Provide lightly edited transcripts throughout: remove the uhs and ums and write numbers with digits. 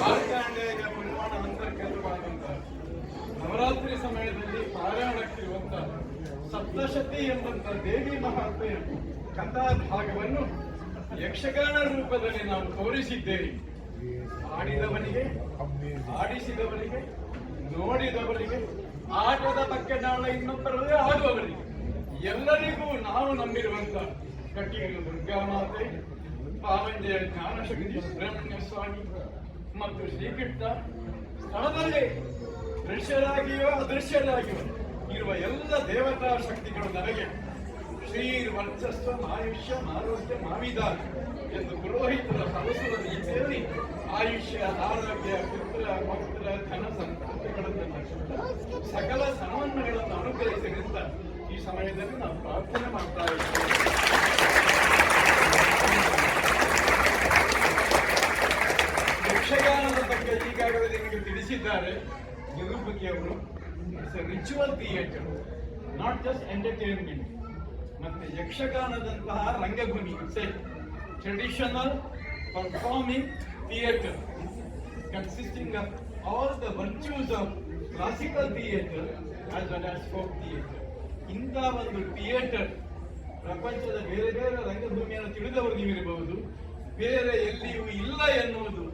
ಮಾರ್ಕಾಂಡೇಯ ಪುರಾಣ ಅಂತರ್ಗತವಾದಂತ ನವರಾತ್ರಿ ಸಮಯದಲ್ಲಿ ಪಾರಾಯಣಕ್ಕಿರುವಂತ ಸಪ್ತಶತಿ ಎಂಬಂತ ದೇವಿ ಮಹಾತ್ಮೆಯ ಕಥಾ ಭಾಗವನ್ನು ಯಕ್ಷಗಾನ ರೂಪದಲ್ಲಿ ನಾವು ತೋರಿಸಿದ್ದೇವೆ. ಆಡಿದವನಿಗೆ, ಆಡಿಸಿದವರಿಗೆ, ನೋಡಿದವರಿಗೆ, ಆಟದ ಬಗ್ಗೆ ನಾಳೆ ಇನ್ನೊಬ್ಬರದೇ ಆಡುವವರಿಗೆ ಎಲ್ಲರಿಗೂ ನಾವು ನಂಬಿರುವಂತ ಕಟೀಲು ದುರ್ಗಾಮಾತೆ, ಪಾವಂಜೆಯ ಜ್ಞಾನಶಕ್ತಿ ಸುಬ್ರಹ್ಮಣ್ಯ ಸ್ವಾಮಿ ಮತ್ತು ಶ್ರೀಕೃಷ್ಣ ಸ್ಥಳದಲ್ಲಿ ದೃಶ್ಯರಾಗಿಯೋ ಅದೃಶ್ಯರಾಗಿಯೋ ಇರುವ ಎಲ್ಲ ದೇವತಾ ಶಕ್ತಿಗಳು ನನಗೆ ಶ್ರೀರ್ವರ್ಚಸ್ವ ಆಯುಷ್ಯ ಆರೋಗ್ಯ ಮಾವಿದಾರ ಎಂದು ಪುರೋಹಿತರ ಸರಸುವ ರೀತಿಯಲ್ಲಿ ಆಯುಷ್ಯ, ಆರೋಗ್ಯ, ಪುತ್ರ, ಪೌತ್ರ, ಧನ ಸಂಪತ್ತುಗಳನ್ನು ಸಕಲ ಸಮನ್ವಯಗಳನ್ನು ಅನುಗ್ರಹಿಸಿದಂತ ಈ ಸಮಯದಲ್ಲಿ ನಾವು ಪ್ರಾರ್ಥನೆ ಮಾಡ್ತಾ ಇದ್ದೇವೆ. ಯಕ್ಷಗಾನದ ಬಗ್ಗೆ ಈಗಾಗಲೇ ನಿಮಗೆ ತಿಳಿಸಿದ್ದಾರೆ ನಿರೂಪಕಿಯವರು. It's a ritual theatre, not just entertainment. ಮತ್ತೆ ಯಕ್ಷಗಾನದಂತಹ ರಂಗಭೂಮಿ, it's a traditional performing theatre consisting of all the virtues of classical theatre as well as folk theatre. ಇಂಥ ಒಂದು ಥಿಯೇಟರ್ ಪ್ರಪಂಚದ ಬೇರೆ ಬೇರೆ ರಂಗಭೂಮಿಯನ್ನು ತಿಳಿದವರು ನೀವಿರಬಹುದು, ಬೇರೆ ಎಲ್ಲಿಯೂ ಇಲ್ಲ ಎನ್ನುವುದು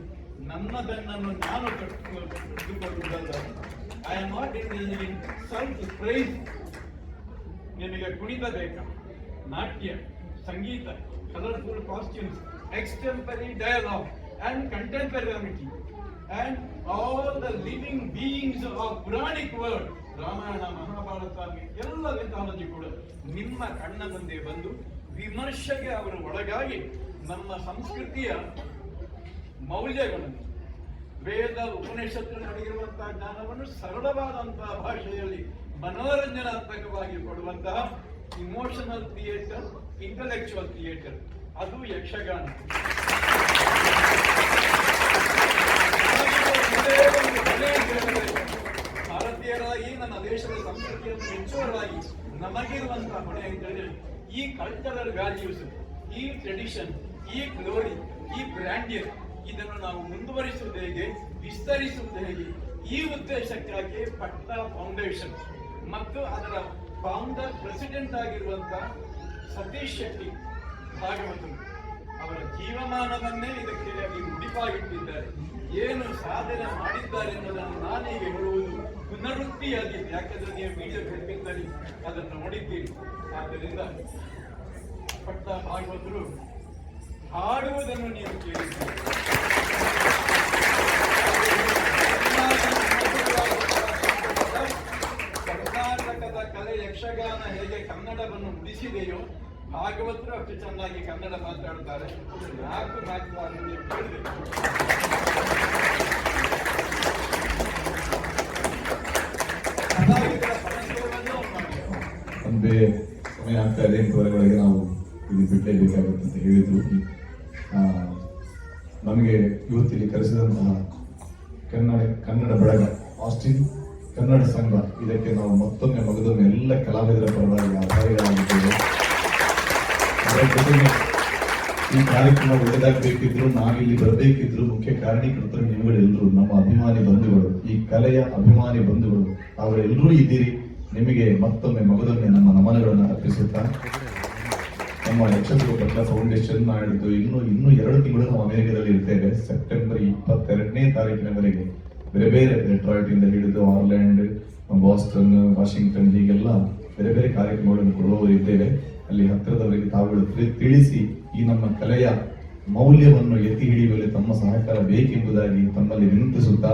ನನ್ನ ಬೆನ್ನನ್ನು ನಾನು ಕಟ್ಟಿಕೊಳ್ಳುವುದಲ್ಲ. I am not in self praise. ನಿಮಗೆ ಕುಣಿತ ಬೇಕಾ, ನಾಟ್ಯ, ಸಂಗೀತ, colourful costumes, extemporary dialogue and contemporarity and all the living beings of Puranic world, Ramayana, Mahabharata ಎಲ್ಲ ಮಿಥಾಲಜಿ ಕೂಡ ನಿಮ್ಮ ಕಣ್ಣ ಮುಂದೆ ಬಂದು ವಿಮರ್ಶೆಗೆ ಅವರು ಒಳಗಾಗಿ ನಮ್ಮ ಸಂಸ್ಕೃತಿಯ ಮೌಲ್ಯಗಳನ್ನು, ವೇದ ಉಪನಿಷತ್ತು ಅಡಗಿರುವಂತಹ ಜ್ಞಾನವನ್ನು ಸರಳವಾದಂತಹ ಭಾಷೆಯಲ್ಲಿ ಮನೋರಂಜನಾತ್ಮಕವಾಗಿ ಕೊಡುವಂತಹ ಇಮೋಷನಲ್ ಥಿಯೇಟರ್, ಇಂಟೆಲೆಕ್ಚುವಲ್ ಥಿಯೇಟರ್, ಅದು ಯಕ್ಷಗಾನ. ಭಾರತೀಯರಾಗಿ ನನ್ನ ದೇಶದ ಸಂಸ್ಕೃತಿಯನ್ನು ಮೆಚ್ಚುವರಾಗಿ ನಮಗಿರುವಂತಹ ಹೊಣೆ ಅಂತೇಳಿ ಈ ಕಲ್ಚರಲ್ ವ್ಯಾಲ್ಯೂಸ್, ಈ ಟ್ರೆಡಿಷನ್, ಈ ಗ್ಲೋರಿ, ಈ ಬ್ರ್ಯಾಂಡಿಯರ್ ಇದನ್ನು ನಾವು ಮುಂದುವರಿಸುವುದು ಹೇಗೆ, ವಿಸ್ತರಿಸುವುದು ಹೇಗೆ, ಈ ಉದ್ದೇಶಕ್ಕಾಗಿ ಪಟ್ಟ ಫೌಂಡೇಶನ್ ಮತ್ತು ಅದರ ಫೌಂಡರ್ ಪ್ರೆಸಿಡೆಂಟ್ ಆಗಿರುವಂತಹ ಸತೀಶ್ ಶೆಟ್ಟಿ ಭಾಗವತರು ಅವರ ಜೀವಮಾನವನ್ನೇ ಇದಕ್ಕೆ ಮುಡಿಪಾಗಿಟ್ಟಿದ್ದಾರೆ. ಏನು ಸಾಧನೆ ಮಾಡಿದ್ದಾರೆ ಎನ್ನುವುದನ್ನು ನಾನೀಗ ಹೇಳುವುದು ಪುನರುಕ್ತಿಯಾಗಿದೆ. ಯಾಕಂದ್ರೆ ನೀವು ವಿಡಿಯೋ ಕ್ಲಿಪ್ಪಿಂಗ್ನಲ್ಲಿ ಅದನ್ನು ನೋಡಿದ್ದೀರಿ. ಆದ್ದರಿಂದ ಪಟ್ಟ ಭಾಗವತರು ಹಾಡುವುದನ್ನು ನೀವು ಕೇಳಿದ್ದೀರಿ. ಕರ್ನಾಟಕದ ಕಲೆ ಯಕ್ಷಗಾನ ಹೇಗೆ ಕನ್ನಡವನ್ನು ಉಳಿಸಿದೆಯೋ ಭಾಗವತರು ಅಷ್ಟು ಚೆನ್ನಾಗಿ ಕನ್ನಡ ಮಾತಾಡುತ್ತಾರೆ. ನಾಲ್ಕು ನೀವು ಕೇಳಿದೆ. ಒಂದೇ ಸಮಯ ಆಗ್ತಾ ಇದೆ, 8:15 ನಾವು ಇದು ಬಿಡಲೇಬೇಕಾಗುತ್ತೆ ಅಂತ ಹೇಳಿದ್ರು. ನಮಗೆ ಇವತ್ತಿಲ್ಲಿ ಕರೆಸಿದಂತಹ ಕನ್ನಡ ಬಳಗ, ಆಸ್ಟಿನ್ ಕನ್ನಡ ಸಂಘ, ಇದಕ್ಕೆ ನಾವು ಮತ್ತೊಮ್ಮೆ ಮಗದೊಮ್ಮೆ ಎಲ್ಲ ಕಲಾವಿದರ ಪರವಾಗಿ ಆಭಾರಿಗಳಾಗಿದ್ದೇವೆ. ಅದರ ಜೊತೆಗೆ ಈ ಕಾರ್ಯಕ್ರಮ ಒಳ್ಳೆದಾಗಬೇಕಿದ್ರು, ನಾವಿಲ್ಲಿ ಬರಬೇಕಿದ್ರು ಮುಖ್ಯ ಕಾರಣೀಕರ್ತರು ನೀವುಗಳೆಲ್ಲರೂ, ನಮ್ಮ ಅಭಿಮಾನಿ ಬಂಧುಗಳು, ಈ ಕಲೆಯ ಅಭಿಮಾನಿ ಬಂಧುಗಳು, ಅವರೆಲ್ಲರೂ ಇದ್ದೀರಿ. ನಿಮಗೆ ಮತ್ತೊಮ್ಮೆ ಮಗದೊಮ್ಮೆ ನಮ್ಮ ನಮನಗಳನ್ನು ಅರ್ಪಿಸುತ್ತಾ, ನಮ್ಮ ಯಕ್ಷಗಾನ ಪಟ್ಲ ಫೌಂಡೇಶನ್ ಹಿಡಿದು ಇನ್ನೂ 2 ತಿಂಗಳು ನಾವು ಅಮೆರಿಕದಲ್ಲಿ ಇರ್ತೇವೆ. ಸೆಪ್ಟೆಂಬರ್ 22ನೇ ತಾರೀಕಿನವರೆಗೆ ಬೇರೆ ಬೇರೆ ಡೆಟ್ರಾಯ್ಟ್ ಇಂದ ಹಿಡಿದು ಆರ್ಲ್ಯಾಂಡ್, ಬಾಸ್ಟನ್, ವಾಷಿಂಗ್ಟನ್ ಹೀಗೆಲ್ಲ ಬೇರೆ ಬೇರೆ ಕಾರ್ಯಕ್ರಮಗಳನ್ನು ಕೊಡುವವರಿದ್ದೇವೆ. ಅಲ್ಲಿ ಹತ್ತಿರದವರಿಗೆ ತಾವುಗಳು ತಿಳಿಸಿ ಈ ನಮ್ಮ ಕಲೆಯ ಮೌಲ್ಯವನ್ನು ಎತ್ತಿ ಹಿಡಿಯುವಲ್ಲಿ ತಮ್ಮ ಸಹಕಾರ ಬೇಕೆಂಬುದಾಗಿ ತಮ್ಮಲ್ಲಿ ವಿನಂತಿಸುತ್ತಾ,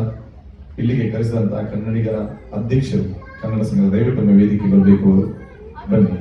ಇಲ್ಲಿಗೆ ಕರೆಸಿದಂತಹ ಕನ್ನಡಿಗರ ಅಧ್ಯಕ್ಷರು ಕನ್ನಡ ಸಂಘದ ದಯವಿಟ್ಟು ವೇದಿಕೆ ಬರಬೇಕು. ಬನ್ನಿ.